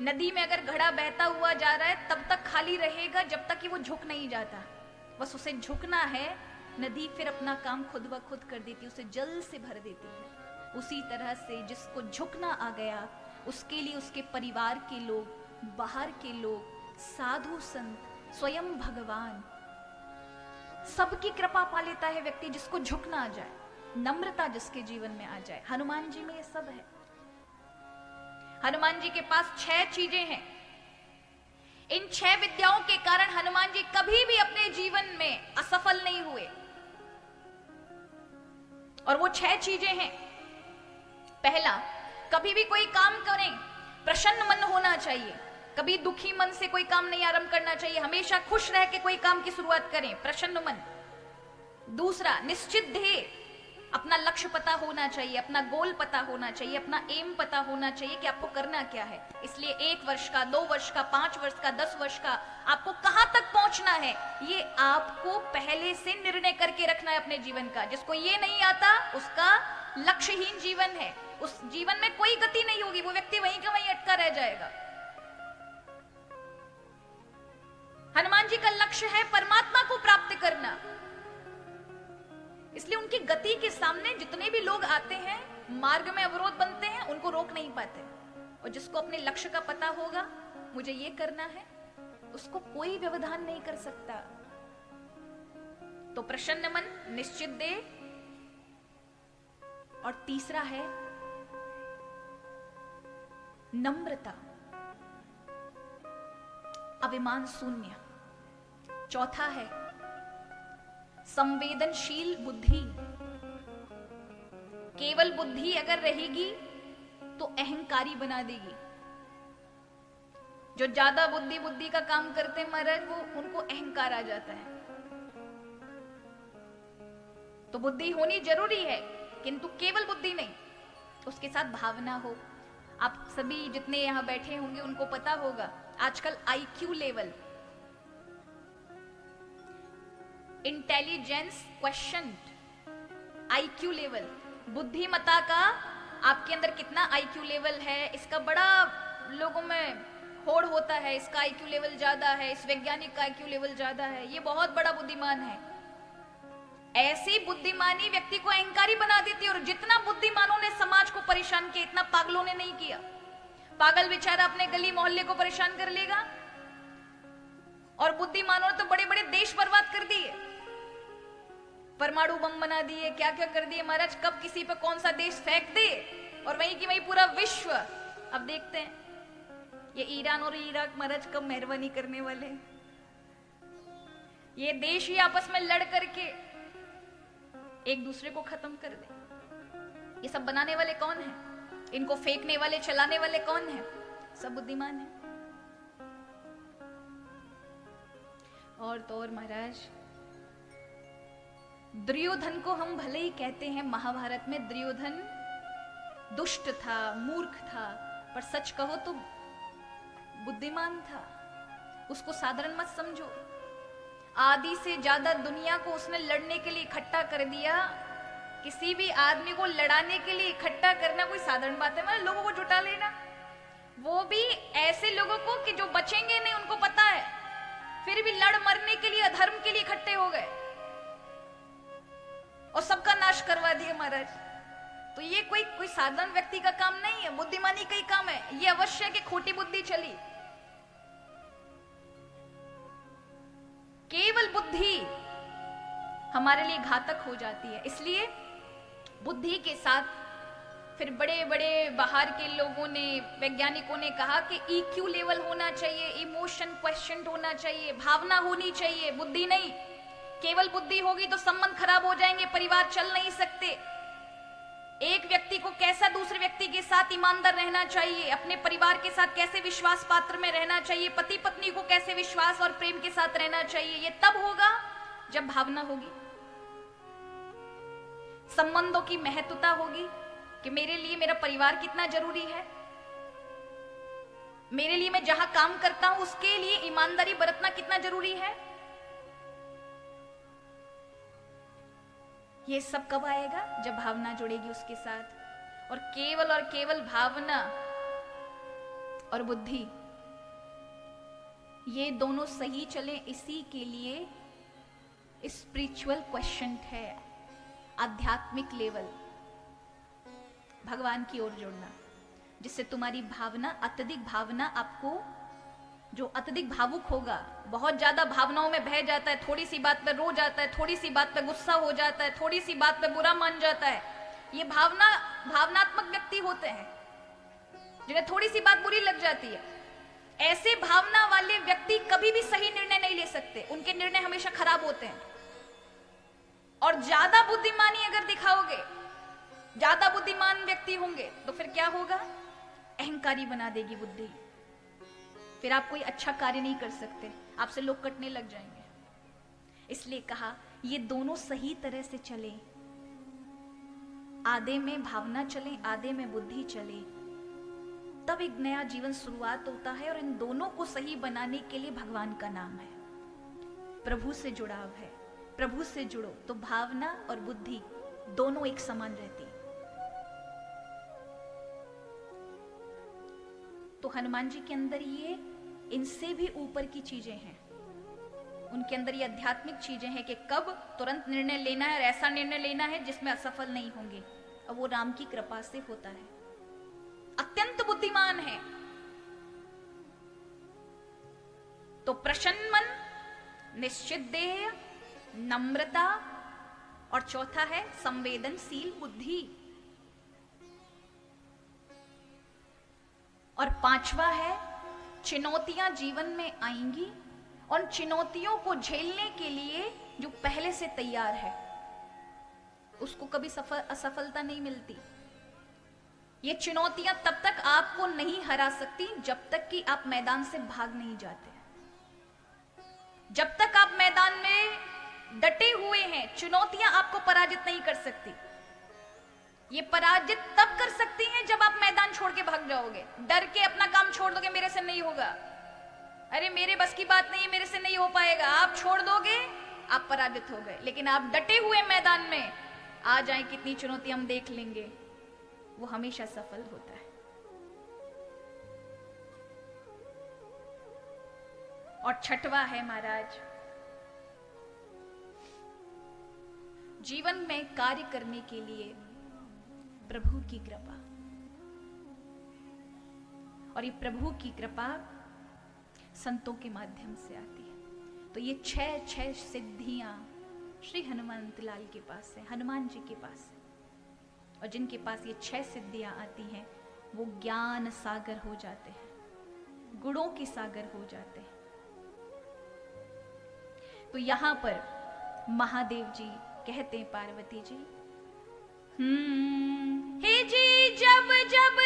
नदी में अगर घड़ा बहता हुआ जा रहा है तब तक खाली रहेगा जब तक कि वो झुक नहीं जाता। बस उसे झुकना है, नदी फिर अपना काम खुद ब खुद कर देती है, उसे जल से भर देती है। उसी तरह से जिसको झुकना आ गया, उसके लिए उसके परिवार के लोग, बाहर के लोग, साधु संत, स्वयं भगवान, सबकी कृपा पा लेता है व्यक्ति जिसको झुकना आ जाए, नम्रता जिसके जीवन में आ जाए। हनुमान जी में ये सब है। हनुमान जी के पास 6 चीजें हैं। इन 6 विद्याओं के कारण हनुमान जी कभी भी अपने जीवन में असफल नहीं हुए। और वो 6 चीजें हैं। पहला, कभी भी कोई काम करें प्रसन्न मन होना चाहिए। कभी दुखी मन से कोई काम नहीं आरंभ करना चाहिए, हमेशा खुश रह के कोई काम की शुरुआत करें, प्रसन्न मन। दूसरा, निश्चित ध्येय, अपना लक्ष्य पता होना चाहिए, अपना गोल पता होना चाहिए, अपना एम पता होना चाहिए कि आपको करना क्या है। इसलिए 1 वर्ष का, 2 वर्ष का, 5 वर्ष का, 10 वर्ष का आपको कहां तक पहुंचना है, ये आपको पहले से निर्णय करके रखना है अपने जीवन का। जिसको ये नहीं आता उसका लक्ष्यहीन जीवन है, उस जीवन में कोई गति नहीं होगी, वो व्यक्ति वहीं का वहीं अटका रह जाएगा। हनुमान जी का लक्ष्य है परमात्मा को प्राप्त करना, इसलिए उनकी गति के सामने जितने भी लोग आते हैं, मार्ग में अवरोध बनते हैं, उनको रोक नहीं पाते। और जिसको अपने लक्ष्य का पता होगा, मुझे ये करना है, उसको कोई व्यवधान नहीं कर सकता। तो प्रसन्न मन, निश्चित देह, और तीसरा है नम्रता, अभिमान शून्य। चौथा है संवेदनशील बुद्धि। केवल बुद्धि अगर रहेगी तो अहंकारी बना देगी। जो ज्यादा बुद्धि का काम करते हैं महाराज, वो उनको अहंकार आ जाता है। तो बुद्धि होनी जरूरी है, किंतु केवल बुद्धि नहीं, उसके साथ भावना हो। आप सभी जितने यहां बैठे होंगे उनको पता होगा, आजकल IQ level, intelligence क्वेश्चंट, IQ level, बुद्धिमत्ता का आपके अंदर कितना आईक्यू लेवल है, इसका बड़ा लोगों में होड़ होता है। इसका आईक्यू लेवल ज्यादा है, इस वैज्ञानिक का आईक्यू लेवल ज्यादा है, ये बहुत बड़ा बुद्धिमान है। ऐसी बुद्धिमानी व्यक्ति को अहंकारी बना देती है। और जितना बुद्धिमानों ने समाज को परेशान किया, इतना पागलों ने नहीं किया। पागल बेचारा अपने गली मोहल्ले को परेशान कर लेगा, और बुद्धिमानों ने तो बड़े बड़े देश बर्बाद कर दिए, परमाणु बम बना दिए, क्या क्या कर दिए महाराज। कब किसी पे कौन सा देश फेंक दे, और वहीं की वहीं पूरा विश्व। अब देखते हैं ये ईरान और इराक महाराज कब मेहरबानी करने वाले। ये देश ही आपस में लड़ करके एक दूसरे को खत्म कर दे। ये सब बनाने वाले कौन हैं? इनको फेंकने वाले, चलाने वाले कौन हैं? सब बुद्धिमान हैं। और तो और महाराज, दुर्योधन को हम भले ही कहते हैं महाभारत में दुर्योधन दुष्ट था, मूर्ख था, पर सच कहो तो बुद्धिमान था। उसको साधारण मत समझो। आदि से ज्यादा दुनिया को उसने लड़ने के लिए इकट्ठा कर दिया। किसी भी आदमी को लड़ाने के लिए इकट्ठा करना कोई साधारण बात है? मतलब लोगों को जुटा लेना, वो भी ऐसे लोगों को कि जो बचेंगे नहीं, उनको पता है, फिर भी लड़ मरने के लिए, अधर्म के लिए इकट्ठे हो गए और सबका नाश करवा दिया महाराज। तो ये कोई साधारण व्यक्ति का काम नहीं है, बुद्धिमानी का ही काम है। ये अवश्य है कि खोटी बुद्धि चली। केवल बुद्धि हमारे लिए घातक हो जाती है। इसलिए बुद्धि के साथ फिर बड़े बड़े बाहर के लोगों ने, वैज्ञानिकों ने कहा कि ईक्यू लेवल होना चाहिए, इमोशन क्वेश्चन होना चाहिए, भावना होनी चाहिए, बुद्धि नहीं। केवल बुद्धि होगी तो संबंध खराब हो जाएंगे, परिवार चल नहीं सकते। एक व्यक्ति को कैसा दूसरे व्यक्ति के साथ ईमानदार रहना चाहिए, अपने परिवार के साथ कैसे विश्वास पात्र में रहना चाहिए, पति पत्नी को कैसे विश्वास और प्रेम के साथ रहना चाहिए, ये तब होगा जब भावना होगी, संबंधों की महत्वता होगी कि मेरे लिए मेरा परिवार कितना जरूरी है, मेरे लिए मैं जहां काम करता हूं उसके लिए ईमानदारी बरतना कितना जरूरी है। ये सब कब आएगा? जब भावना जुड़ेगी उसके साथ। और केवल भावना और बुद्धि, ये दोनों सही चले, इसी के लिए स्पिरिचुअल क्वेश्चन है, आध्यात्मिक लेवल, भगवान की ओर जुड़ना, जिससे तुम्हारी भावना, अत्यधिक भावना, आपको जो अत्यधिक भावुक होगा, बहुत ज्यादा भावनाओं में बह जाता है, थोड़ी सी बात पे रो जाता है, थोड़ी सी बात पे गुस्सा हो जाता है, थोड़ी सी बात पे बुरा मान जाता है, ये भावनात्मक व्यक्ति होते हैं जिन्हें थोड़ी सी बात बुरी लग जाती है। ऐसे भावना वाले व्यक्ति कभी भी सही निर्णय नहीं ले सकते, उनके निर्णय हमेशा खराब होते हैं। और ज्यादा बुद्धिमानी अगर दिखाओगे, ज्यादा बुद्धिमान व्यक्ति होंगे, तो फिर क्या होगा? अहंकारी बना देगी बुद्धि, फिर आप कोई अच्छा कार्य नहीं कर सकते, आपसे लोग कटने लग जाएंगे। इसलिए कहा ये दोनों सही तरह से चले, आधे में भावना चले, आधे में बुद्धि चले, तब एक नया जीवन शुरुआत होता है। और इन दोनों को सही बनाने के लिए भगवान का नाम है, प्रभु से जुड़ाव है। प्रभु से जुड़ो तो भावना और बुद्धि दोनों एक समान रहती। तो हनुमान जी के अंदर ये इनसे भी ऊपर की चीजें हैं, उनके अंदर ये आध्यात्मिक चीजें हैं कि कब तुरंत निर्णय लेना है और ऐसा निर्णय लेना है जिसमें असफल नहीं होंगे, और वो राम की कृपा से होता है। अत्यंत बुद्धिमान है। तो प्रसन्न मन, निश्चित देह, नम्रता, और चौथा है संवेदनशील बुद्धि, और पांचवा है चुनौतियां जीवन में आएंगी, और चुनौतियों को झेलने के लिए जो पहले से तैयार है उसको कभी असफलता नहीं मिलती। ये चुनौतियां तब तक आपको नहीं हरा सकती जब तक कि आप मैदान से भाग नहीं जाते। जब तक आप मैदान में डटे हुए हैं, चुनौतियां आपको पराजित नहीं कर सकती। ये पराजित तब कर सकती हैं जब आप मैदान छोड़ के भाग जाओगे, डर के अपना काम छोड़ दोगे, मेरे से नहीं होगा, अरे मेरे बस की बात नहीं है, मेरे से नहीं हो पाएगा, आप छोड़ दोगे, आप पराजित हो गए। लेकिन आप डटे हुए मैदान में, आ जाए कितनी चुनौती हम देख लेंगे, वो हमेशा सफल होता है। और छठवा है महाराज, जीवन में कार्य करने के लिए प्रभु की कृपा। और ये प्रभु की कृपा संतों के माध्यम से आती है। तो ये छह सिद्धियां श्री हनुमंत लाल के पास है, हनुमान जी के पास है। और जिनके पास ये 6 सिद्धियां आती हैं वो ज्ञान सागर हो जाते हैं, गुणों के सागर हो जाते हैं। तो यहां पर महादेव जी कहते हैं पार्वती जी, हे जी जब जब